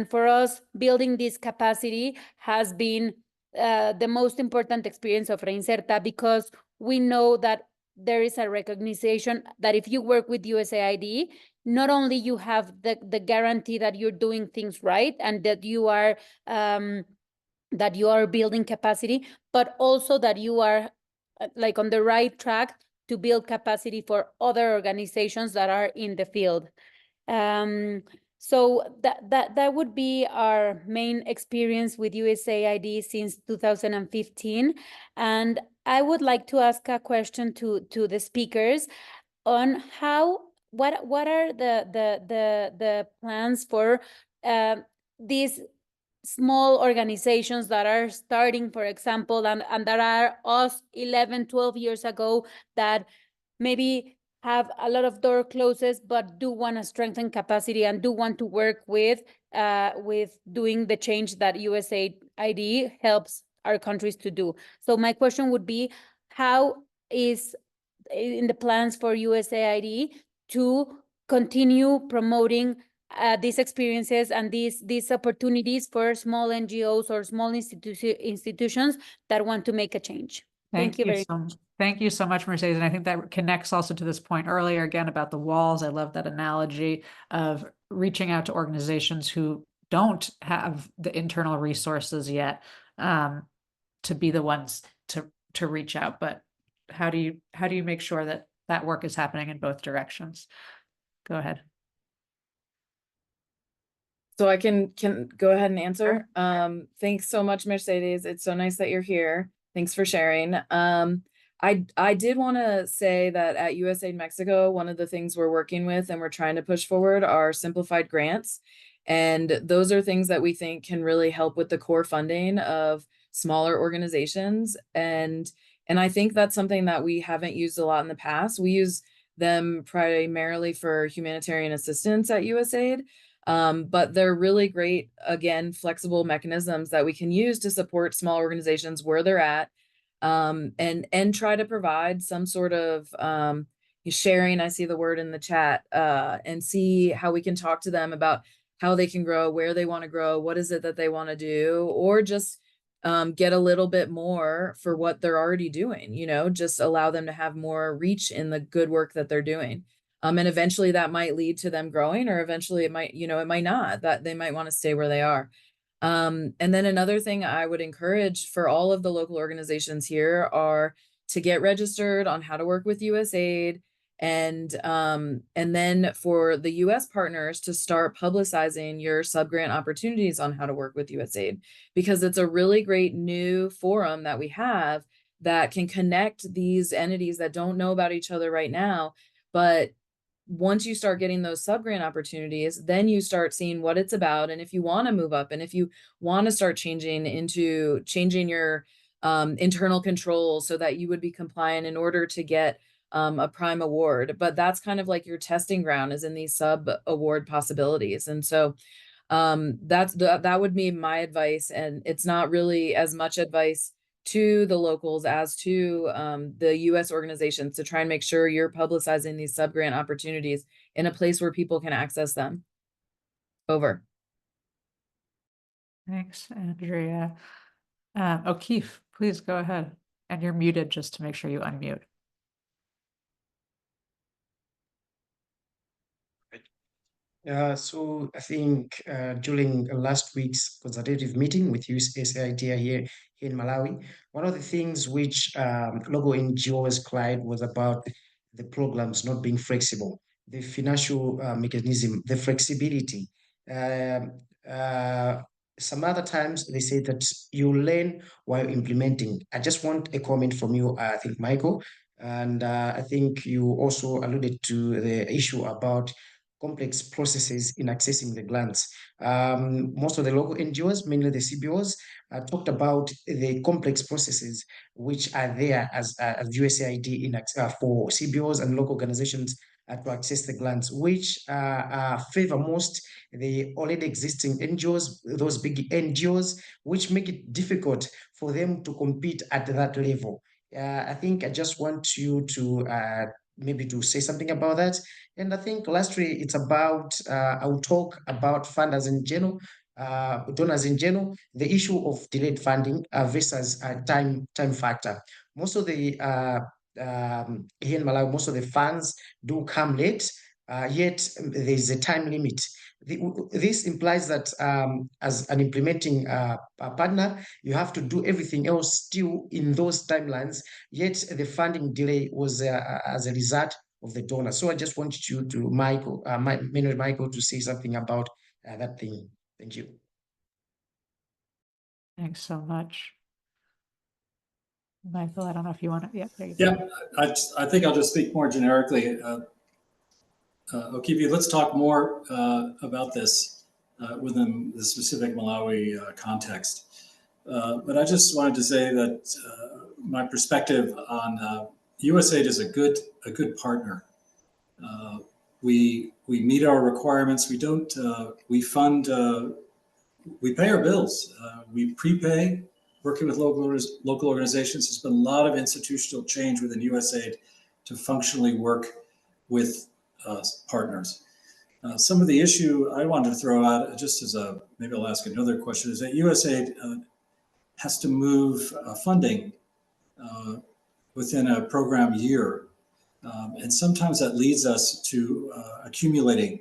for us, building this capacity has been the most important experience of Reinserta, because we know that there is a recognition that if you work with USAID, not only you have the guarantee that you're doing things right and that you are building capacity, but also that you are like on the right track to build capacity for other organizations that are in the field. So that would be our main experience with USAID since 2015. And I would like to ask a question to the speakers on what are the plans for these small organizations that are starting, for example, and that are us 11, 12 years ago that maybe have a lot of door closes, but do want to strengthen capacity and do want to work with doing the change that USAID helps our countries to do. So my question would be, how is in the plans for USAID to continue promoting these experiences and these opportunities for small NGOs or small institutions that want to make a change? Thank you very much. Thank you so much, Mercedes. And I think that connects also to this point earlier, again, about the walls. I love that analogy of reaching out to organizations who don't have the internal resources yet to be the ones to reach out. But how do you make sure that that work is happening in both directions? Go ahead. So I can go ahead and answer. Thanks so much, Mercedes. It's so nice that you're here. Thanks for sharing. I did want to say that at USAID Mexico, one of the things we're working with and we're trying to push forward are simplified grants. And those are things that we think can really help with the core funding of smaller organizations. And I think that's something that we haven't used a lot in the past. We use them primarily for humanitarian assistance at USAID. But they're really great, again, flexible mechanisms that we can use to support small organizations where they're at, and try to provide some sort of sharing. I see the word in the chat, and see how we can talk to them about how they can grow, where they want to grow, what is it that they want to do, or just get a little bit more for what they're already doing, just allow them to have more reach in the good work that they're doing. And eventually that might lead to them growing, or eventually it might, it might not, that they might want to stay where they are. And then another thing I would encourage for all of the local organizations here are to get registered on how to work with USAID, and then for the US partners to start publicizing your subgrant opportunities on how to work with USAID, because it's a really great new forum that we have that can connect these entities that don't know about each other right now. But once you start getting those subgrant opportunities, then you start seeing what it's about. And if you want to move up, and if you want to start changing your internal controls so that you would be compliant in order to get a prime award. But that's kind of like your testing ground, is in these sub award possibilities. And so that would be my advice. And it's not really as much advice to the locals as to the US organizations, to try and make sure you're publicizing these subgrant opportunities in a place where people can access them. Over. Thanks, Andrea. O'Keefe, please go ahead. And you're muted, just to make sure you unmute. So I think during last week's consultative meeting with USAID here in Malawi, one of the things which local NGOs cried was about the programs not being flexible, the financial mechanism, the flexibility. Some other times they say that you learn while implementing. I just want a comment from you, I think, Michael. And I think you also alluded to the issue about complex processes in accessing the grants. Most of the local NGOs, mainly the CBOs, talked about the complex processes which are there as USAID for CBOs and local organizations to access the grants, which favor most the already existing NGOs, those big NGOs, which make it difficult for them to compete at that level. I think I just want you to maybe to say something about that. And I think lastly, it's about, I'll talk about funders in general, donors in general, the issue of delayed funding versus time factor. Most of the here in Malawi, most of the funds do come late, yet there's a time limit. This implies that as an implementing partner, you have to do everything else still in those timelines, yet the funding delay was as a result of the donor. So I just wanted you to, Michael, to say something about that thing. Thank you. Thanks so much. Michael, I don't know if you want to, I think I'll just speak more generically. Okivie, let's talk more about this within the specific Malawi context. But I just wanted to say that my perspective on USAID is a good partner. We meet our requirements. We don't. We fund. We pay our bills. We prepay. Working with local organizations, there's been a lot of institutional change within USAID to functionally work with partners. Some of the issue I wanted to throw out, just as maybe I'll ask another question, is that USAID has to move funding within a program year. And sometimes that leads us to accumulating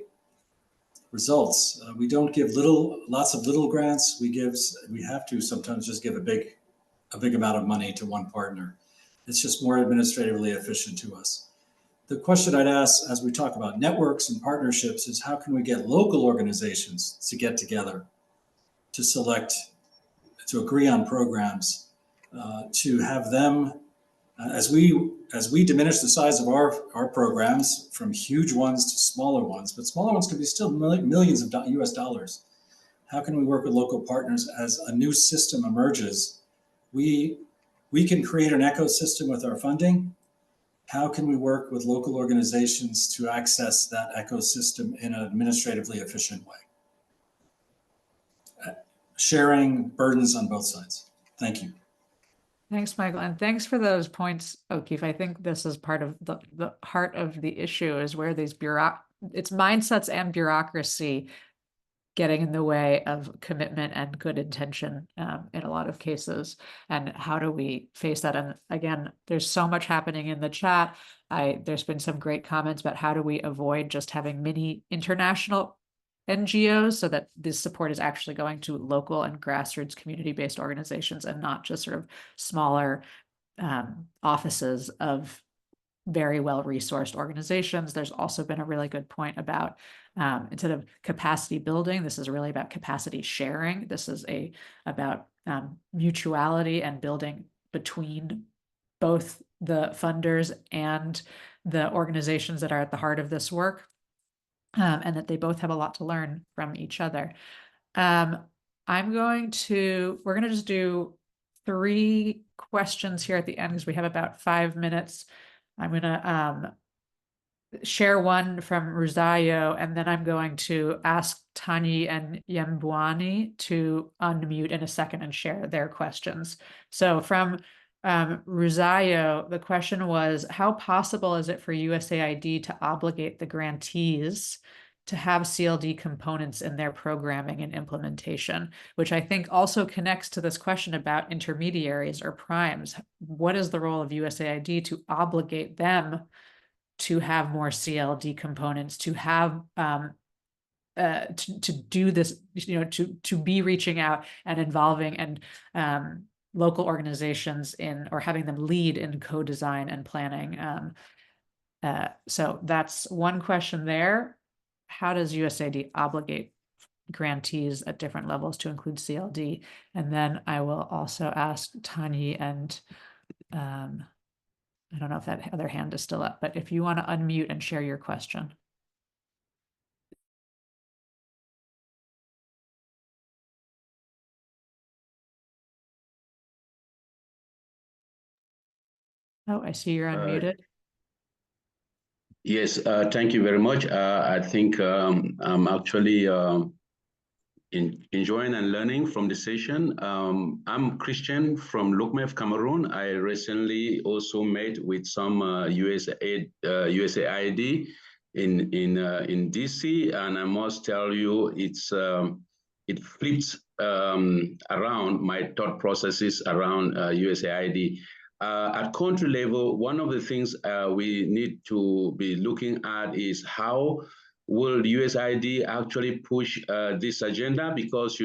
results. We don't give lots of little grants. We have to sometimes just give a big amount of money to one partner. It's just more administratively efficient to us. The question I'd ask as we talk about networks and partnerships is how can we get local organizations to get together, to agree on programs, to have them, as we diminish the size of our programs from huge ones to smaller ones, but smaller ones could be still millions of US dollars. How can we work with local partners as a new system emerges? We can create an ecosystem with our funding. How can we work with local organizations to access that ecosystem in an administratively efficient way? Sharing burdens on both sides. Thank you. Thanks, Michael, and thanks for those points, O'Keefe. I think this is part of the heart of the issue is where these it's mindsets and bureaucracy getting in the way of commitment and good intention in a lot of cases. And how do we face that? And again, there's so much happening in the chat. There's been some great comments about how do we avoid just having mini international NGOs so that this support is actually going to local and grassroots community-based organizations and not just sort of smaller offices of very well-resourced organizations. There's also been a really good point about instead of capacity building, this is really about capacity sharing. This is about mutuality and building between both the funders and the organizations that are at the heart of this work. And that they both have a lot to learn from each other. We're going to just do 3 questions here at the end because we have about 5 minutes. I'm going to share one from Rosario, and then I'm going to ask Tanyi and Yembwani to unmute in a second and share their questions. So from Rosario, the question was, how possible is it for USAID to obligate the grantees to have CLD components in their programming and implementation, which I think also connects to this question about intermediaries or primes. What is the role of USAID to obligate them to have more CLD components, to have to do this, to be reaching out and involving and local organizations in, or having them lead in co-design and planning. So that's one question there. How does USAID obligate grantees at different levels to include CLD? And then I will also ask Tanyi and I don't know if that other hand is still up, but if you want to unmute and share your question. Oh, I see you're unmuted. Yes, thank you very much. I think I'm actually enjoying and learning from the session. I'm Christian from Lukmev, Cameroon. I recently also met with some USAID in DC, and I must tell you, it flips around my thought processes around USAID. At country level, one of the things we need to be looking at is how will USAID actually push this agenda? Because,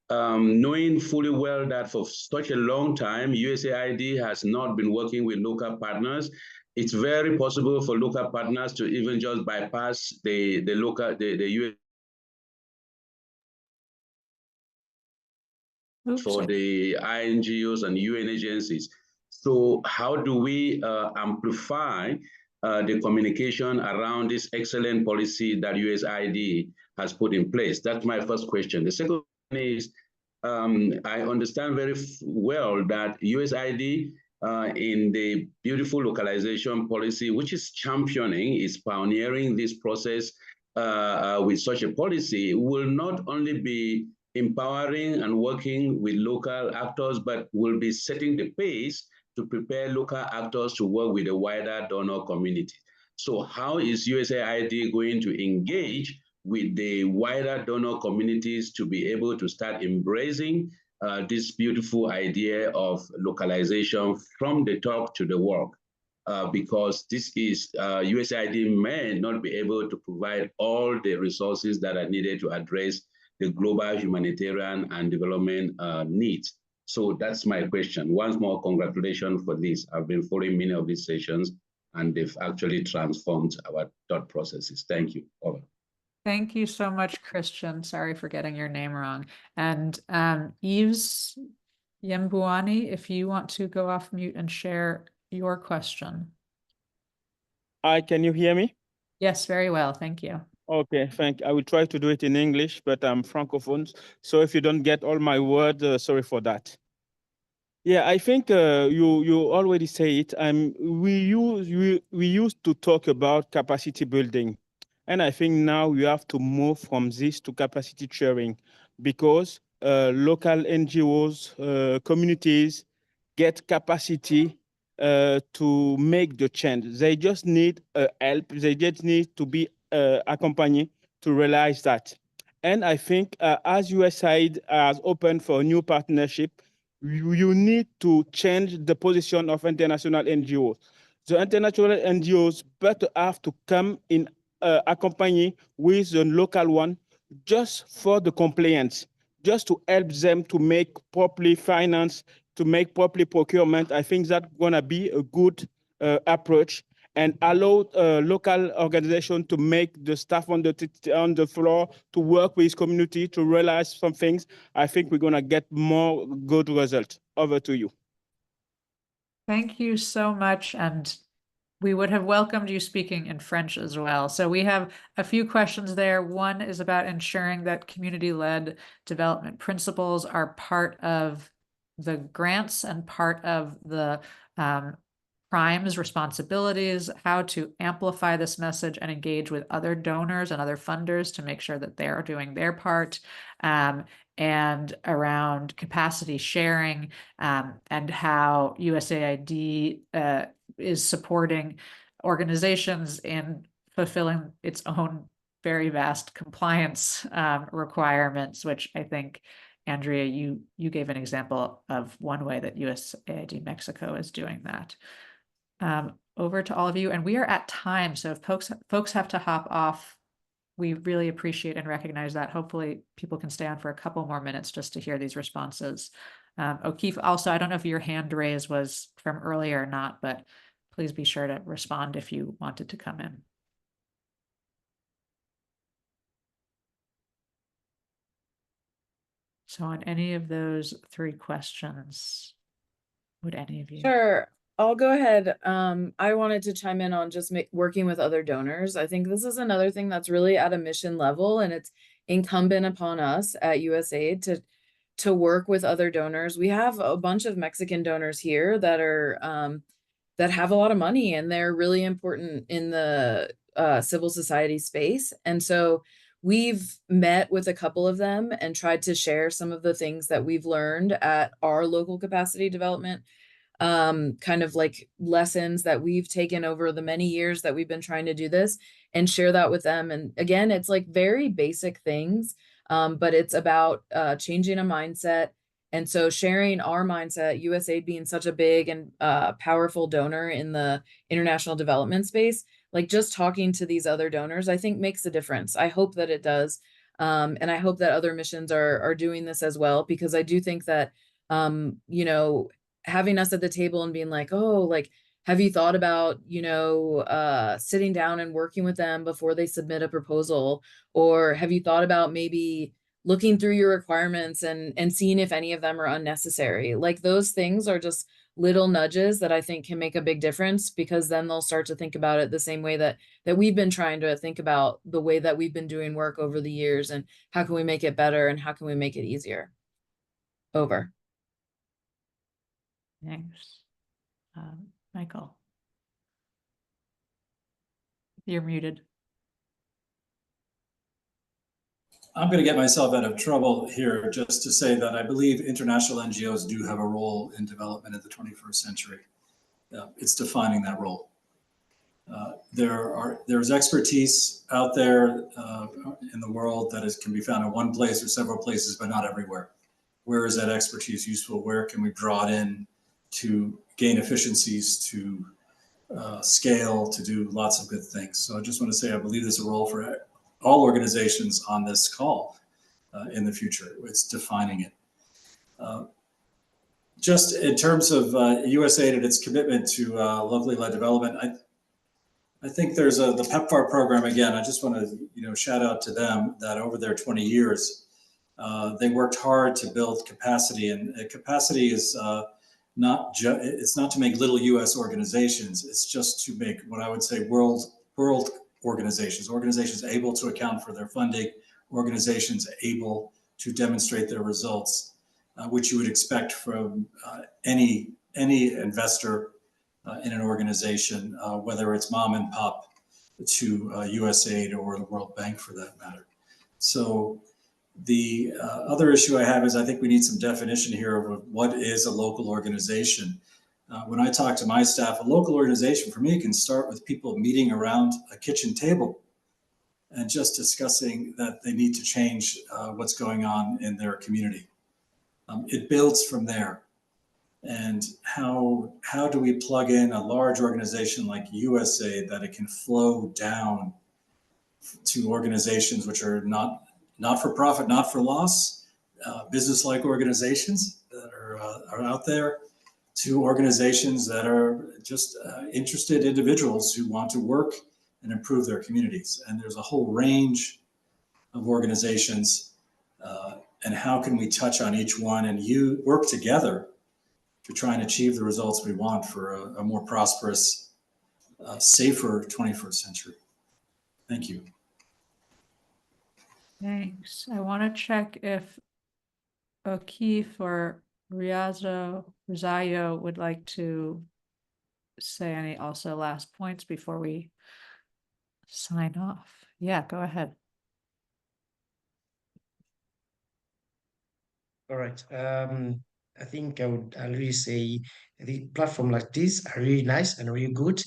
knowing fully well that for such a long time, USAID has not been working with local partners, it's very possible for local partners to even just bypass the US for the INGOs and UN agencies. So how do we amplify the communication around this excellent policy that USAID has put in place? That's my first question. The second one is, I understand very well that USAID in the beautiful localization policy, which is championing, is pioneering this process with such a policy, will not only be empowering and working with local actors, but will be setting the pace to prepare local actors to work with a wider donor community. So how is USAID going to engage with the wider donor communities to be able to start embracing this beautiful idea of localization from the top to the work? Because this is, USAID may not be able to provide all the resources that are needed to address the global humanitarian and development needs. So that's my question. Once more, congratulations for this. I've been following many of these sessions, and they've actually transformed our thought processes. Thank you. Over. Thank you so much, Christian. Sorry for getting your name wrong. And Yves Yembuani, if you want to go off mute and share your question. Hi, can you hear me? Yes, very well. Thank you. Okay, thank you. I will try to do it in English, but I'm Francophone. So if you don't get all my words, sorry for that. Yeah, I think you already say it. We used to talk about capacity building. And I think now we have to move from this to capacity sharing, because local NGOs, communities get capacity to make the change. They just need help. They just need to be accompanied to realize that. And I think as USAID has opened for a new partnership, you need to change the position of international NGOs. The international NGOs better have to come in accompany with the local one just for the compliance, just to help them to make properly finance, to make properly procurement. I think that's gonna be a good approach, and allow local organization to make the staff on the floor to work with community to realize some things. I think we're gonna get more good results. Over to you. Thank you so much. And we would have welcomed you speaking in French as well. So we have a few questions there. One is about ensuring that community-led development principles are part of the grants and part of the prime's responsibilities, how to amplify this message and engage with other donors and other funders to make sure that they're doing their part, and around capacity sharing, and how USAID is supporting organizations in fulfilling its own very vast compliance requirements, which I think, Andrea, you gave an example of one way that USAID Mexico is doing that. Over to all of you, and we are at time, so if folks have to hop off, we really appreciate and recognize that. Hopefully people can stay on for a couple more minutes just to hear these responses. O'Keefe, also, I don't know if your hand raise was from earlier or not, but please be sure to respond if you wanted to come in. So on any of those three questions, would any of you? Sure, I'll go ahead. I wanted to chime in on just working with other donors. I think this is another thing that's really at a mission level, and it's incumbent upon us at USAID to work with other donors. We have a bunch of Mexican donors here that are that have a lot of money, and they're really important in the civil society space. And so we've met with a couple of them and tried to share some of the things that we've learned at our local capacity development, kind of like lessons that we've taken over the many years that we've been trying to do this, and share that with them. And again, it's like very basic things, but it's about changing a mindset And so sharing our mindset, USAID being such a big and powerful donor in the international development space, like just talking to these other donors, I think makes a difference. I hope that it does. And I hope that other missions are doing this as well, because I do think that, you know, having us at the table and being like, oh, like, have you thought about, you know, sitting down and working with them before they submit a proposal? Or have you thought about maybe looking through your requirements and seeing if any of them are unnecessary? Like those things are just little nudges that I think can make a big difference, because then they'll start to think about it the same way that we've been trying to think about the way that we've been doing work over the years, and how can we make it better and how can we make it easier. Over. Thanks. Michael, you're muted. I'm going to get myself out of trouble here just to say that I believe international NGOs do have a role in development in the 21st century. It's defining that role. There's expertise out there in the world that can be found in one place or several places, but not everywhere. Where is that expertise useful? Where can we draw it in to gain efficiencies, to scale, to do lots of good things? So I just want to say I believe there's a role for all organizations on this call in the future. It's defining it. Just in terms of USAID and its commitment to locally led development, I think there's the PEPFAR program. Again, I just want to shout out to them that over their 20 years, they worked hard to build capacity, and capacity is it's not to make little U.S. organizations. It's just to make what I would say world organizations able to account for their funding, organizations able to demonstrate their results, which you would expect from any investor in an organization, whether it's mom and pop to USAID or the World Bank for that matter. So the other issue I have is I think we need some definition here of what is a local organization. When I talk to my staff, a local organization for me can start with people meeting around a kitchen table and just discussing that they need to change what's going on in their community. It builds from there. And how do we plug in a large organization like USAID that it can flow down to organizations which are not for profit, not for loss, business-like organizations that are out there, to organizations that are just interested individuals who want to work and improve their communities. And there's a whole range of organizations, and how can we touch on each one and work together to try and achieve the results we want for a more prosperous, safer 21st century. Thank you. Thanks. I want to check if O'Keefe or Rosario would like to say any also last points before we sign off. Yeah, go ahead. All right. I think I'll really say the platform like this are really nice and really good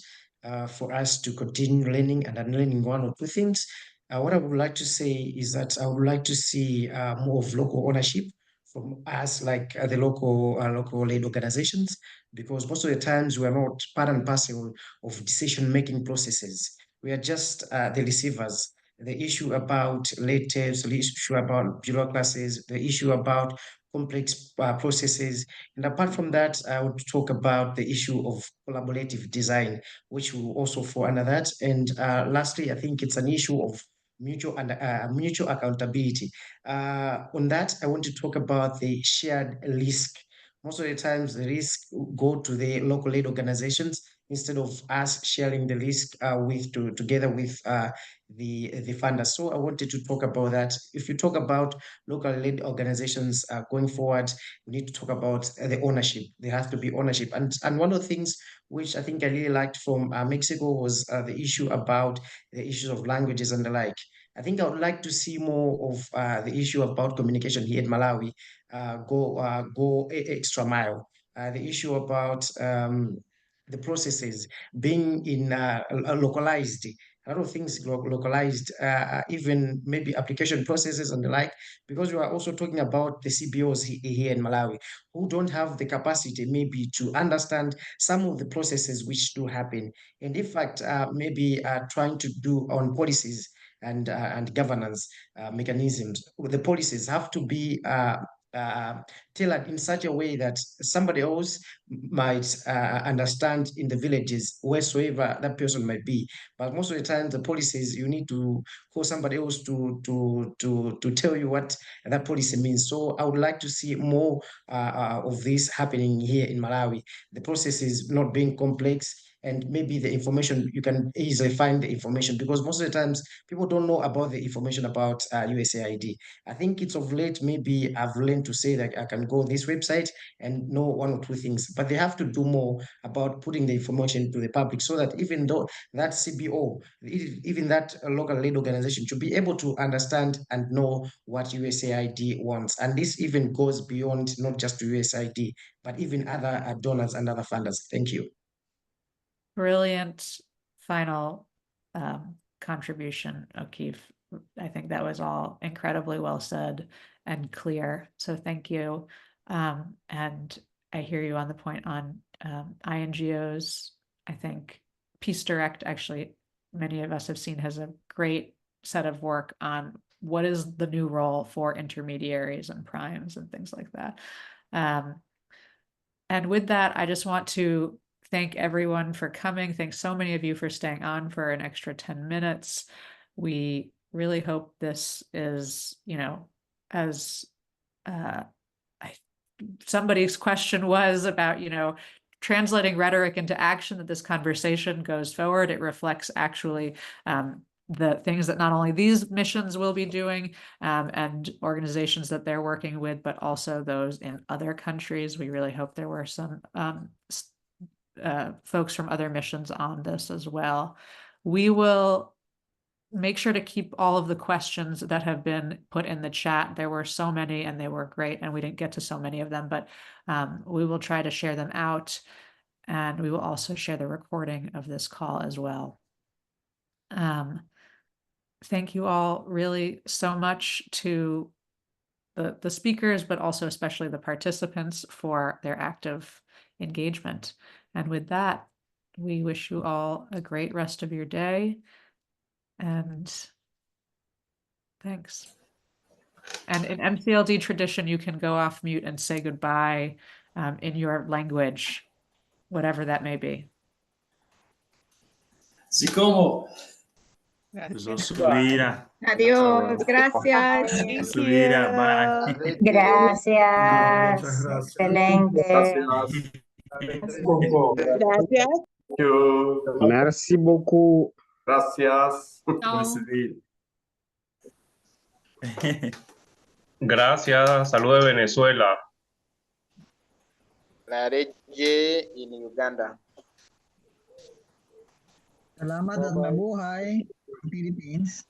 for us to continue learning and unlearning one or two things. What I would like to say is that I would like to see more of local ownership from us, like the local led organizations, because most of the times we are not part and parcel of decision-making processes. We are just the receivers. The issue about late tapes, the issue about bureaucracies, the issue about complex processes. And apart from that, I would talk about the issue of collaborative design, which will also fall under that. And lastly, I think it's an issue of mutual accountability. On that, I want to talk about the shared risk. Most of the times, the risk go to the local aid organizations instead of us sharing the risk together with the funders. So I wanted to talk about that. If you talk about local led organizations going forward, we need to talk about the ownership. There has to be ownership. And one of the things which I think I really liked from Mexico was the issue about the issues of languages and the like. I think I would like to see more of the issue about communication here in Malawi go extra mile. The issue about the processes being in localized a lot of things localized, even maybe application processes and the like, because we are also talking about the CBOs here in Malawi who don't have the capacity maybe to understand some of the processes which do happen. And in fact, maybe trying to do on policies and governance mechanisms. The policies have to be tailored in such a way that somebody else might understand in the villages, wheresoever that person might be. But most of the time, the policies, you need to call somebody else to tell you what that policy means. So I would like to see more of this happening here in Malawi. The process is not being complex, and maybe the information, you can easily find the information, because most of the times people don't know about the information about USAID. I think it's of late, maybe I've learned to say that I can go this website and know one or two things, but they have to do more about putting the information to the public, so that even though that CBO, even that local led organization, should be able to understand and know what USAID wants. And this even goes beyond not just USAID, but even other donors and other funders. Thank you. Brilliant final contribution, O'Keefe. I think that was all incredibly well said and clear. So thank you. And I hear you on the point on INGOs. I think Peace Direct, actually, many of us have seen, has a great set of work on what is the new role for intermediaries and primes and things like that. And with that, I just want to thank everyone for coming. Thanks so many of you for staying on for an extra 10 minutes. We really hope this is, as somebody's question was about, translating rhetoric into action, that this conversation goes forward. It reflects actually the things that not only these missions will be doing and organizations that they're working with, but also those in other countries. We really hope there were some folks from other missions on this as well. We will make sure to keep all of the questions that have been put in the chat. There were so many and they were great, and we didn't get to so many of them, but we will try to share them out, and we will also share the recording of this call as well. Thank you all really so much to the speakers, but also especially the participants for their active engagement. And with that, we wish you all a great rest of your day. And thanks. And in MCLD tradition, you can go off mute and say goodbye in your language, whatever that may be. Zikomo. Adiós, gracias. Thank you. you. Gracias. Excelente. Gracias. Merci beaucoup. Gracias. Gracias. Saludos de Venezuela. Nareje in Uganda. Salamat at mabuhay, Philippines.